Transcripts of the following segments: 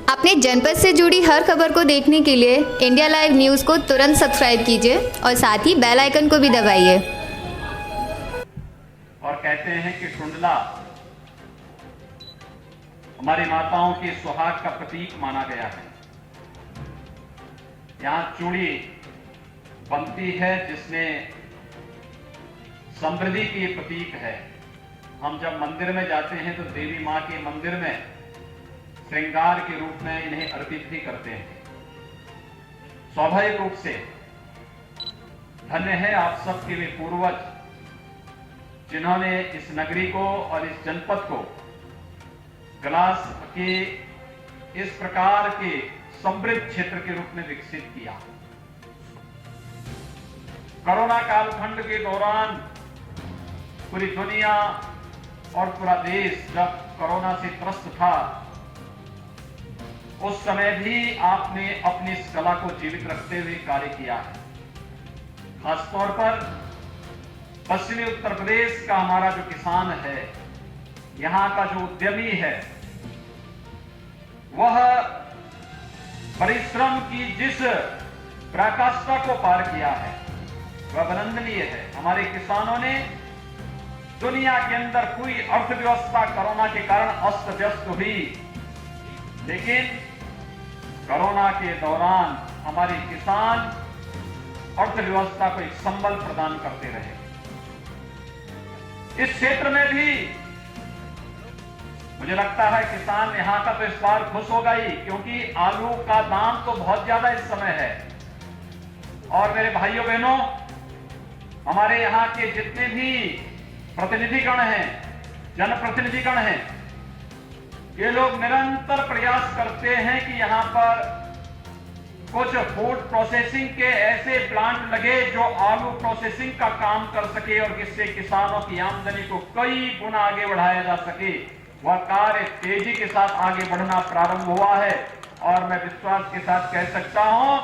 अपने जनपद से जुड़ी हर खबर को देखने के लिए इंडिया लाइव न्यूज़ को तुरंत सब्सक्राइब कीजिए और साथ ही बेल आइकन को भी दबाइए। और कहते हैं कि टुंडला हमारी माताओं के सुहाग का प्रतीक माना गया है। यहां चूड़ी बनती है जिसमें समृद्धि की प्रतीक है। हम जब मंदिर में जाते हैं तो देवी मां के मंदिर में श्रृंगार के रूप में इन्हें अर्पित भी करते हैं। स्वाभाविक रूप से धन्य है आप सबके वे पूर्वज जिन्होंने इस नगरी को और इस जनपद को ग्लास के इस प्रकार के समृद्ध क्षेत्र के रूप में विकसित किया। कोरोना कालखंड के दौरान पूरी दुनिया और पूरा देश जब कोरोना से त्रस्त था, उस समय भी आपने अपनी इस कला को जीवित रखते हुए कार्य किया है। खासतौर पर पश्चिमी उत्तर प्रदेश का हमारा जो किसान है, यहां का जो उद्यमी है, वह परिश्रम की जिस पराकाष्ठा को पार किया है वह अभिनंदनीय है। हमारे किसानों ने दुनिया के अंदर पूरी अर्थव्यवस्था कोरोना के कारण अस्त व्यस्त हुई, लेकिन कोरोना के दौरान हमारे किसान अर्थव्यवस्था को एक संबल प्रदान करते रहे। इस क्षेत्र में भी मुझे लगता है किसान यहां का तो इस बार खुश होगा ही, क्योंकि आलू का दाम तो बहुत ज्यादा इस समय है। और मेरे भाइयों बहनों, हमारे यहां के जितने भी प्रतिनिधिगण हैं, जनप्रतिनिधिगण हैं, ये लोग निरंतर प्रयास करते हैं कि यहां पर कुछ फूड प्रोसेसिंग के ऐसे प्लांट लगे जो आलू प्रोसेसिंग का काम कर सके और जिससे किसानों की आमदनी को कई गुना आगे बढ़ाया जा सके। वह कार्य तेजी के साथ आगे बढ़ना प्रारंभ हुआ है और मैं विश्वास के साथ कह सकता हूं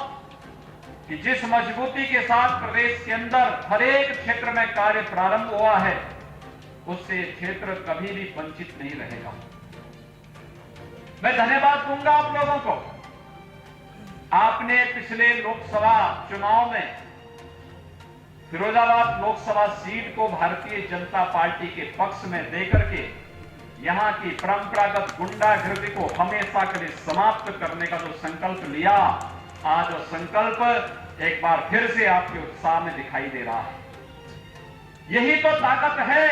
कि जिस मजबूती के साथ प्रदेश के अंदर हर एक क्षेत्र में कार्य प्रारंभ हुआ है, उससे क्षेत्र कभी भी वंचित नहीं रहेगा। मैं धन्यवाद दूंगा आप लोगों को। आपने पिछले लोकसभा चुनाव में फिरोजाबाद लोकसभा सीट को भारतीय जनता पार्टी के पक्ष में देकर के यहां की परंपरागत गुंडागर्दी को हमेशा के लिए समाप्त करने का जो संकल्प लिया, आज वो संकल्प एक बार फिर से आपके उत्साह में दिखाई दे रहा है। यही तो ताकत है,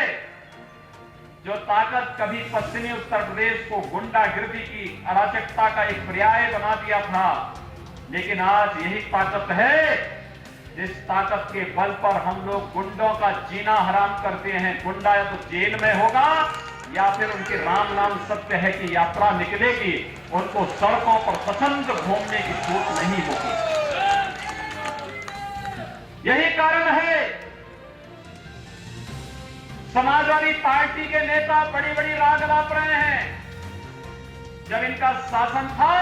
जो ताकत कभी पश्चिमी उत्तर प्रदेश को गुंडागर्दी की अराजकता का एक पर्याय बना दिया था, लेकिन आज यही ताकत है जिस ताकत के बल पर हम लोग गुंडों का जीना हराम करते हैं। गुंडा या तो जेल में होगा या फिर उनके राम नाम सत्य है की यात्रा निकलेगी, उनको सड़कों पर स्वतंत्र घूमने की छूट नहीं होगी। यही कारण है समाजवादी पार्टी के नेता बड़ी बड़ी राग लाप रहे हैं। जब इनका शासन था,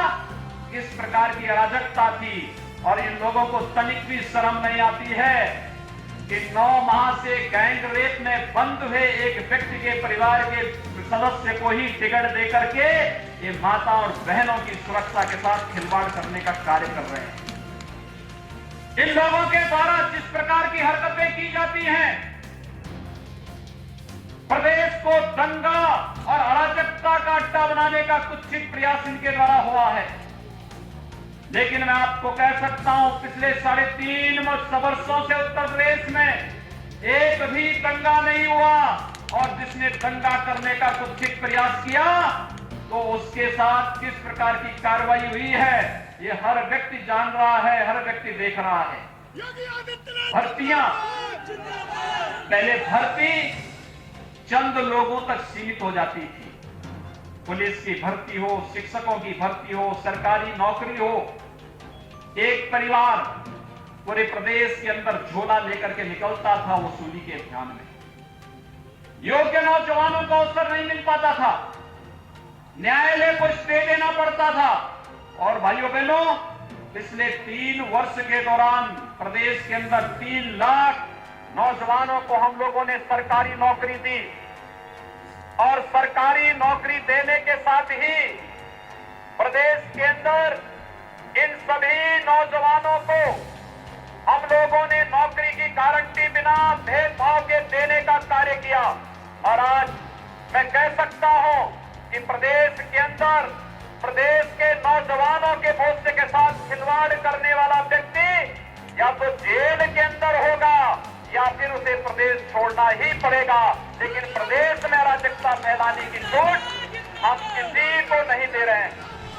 किस प्रकार की अराजकता थी, और इन लोगों को तनिक भी शर्म नहीं आती है कि 9 माह से गैंग रेप में बंद हुए एक व्यक्ति के परिवार के सदस्य को ही टिकट देकर के ये माता और बहनों की सुरक्षा के साथ खिलवाड़ करने का कार्य कर रहे हैं। इन लोगों के द्वारा जिस प्रकार की हरकतें की जाती हैं, प्रदेश को दंगा और अराजकता का अड्डा बनाने का कुत्सित प्रयास इनके द्वारा हुआ है। लेकिन मैं आपको कह सकता हूं, पिछले 3.5 वर्षों से उत्तर प्रदेश में एक भी दंगा नहीं हुआ, और जिसने दंगा करने का कुत्सित प्रयास किया तो उसके साथ किस प्रकार की कार्रवाई हुई है, ये हर व्यक्ति जान रहा है, हर व्यक्ति देख रहा है। भर्तियां, पहले भर्ती चंद लोगों तक सीमित हो जाती थी। पुलिस की भर्ती हो, शिक्षकों की भर्ती हो, सरकारी नौकरी हो, एक परिवार पूरे प्रदेश के अंदर झोला लेकर के निकलता था वसूली के अभियान में। योग्य नौजवानों को अवसर नहीं मिल पाता था, न्यायालय को स्टे देना पड़ता था। और भाइयों बहनों, पिछले 3 वर्ष के दौरान प्रदेश के अंदर 3 लाख नौजवानों को हम लोगों ने सरकारी नौकरी दी, और सरकारी नौकरी देने के साथ ही प्रदेश अंदर इन सभी नौजवानों को हम लोगों ने नौकरी की गारंटी बिना भेदभाव के देने का कार्य किया। और आज मैं कह सकता हूं कि प्रदेश के अंदर प्रदेश के नौजवानों के भविष्य के साथ खिलवाड़ करने वाला व्यक्ति या तो जेल के अंदर होगा या फिर उसे प्रदेश छोड़ना ही पड़ेगा। लेकिन प्रदेश में अराजकता फैलाने की छूट हम किसी को नहीं दे रहे हैं।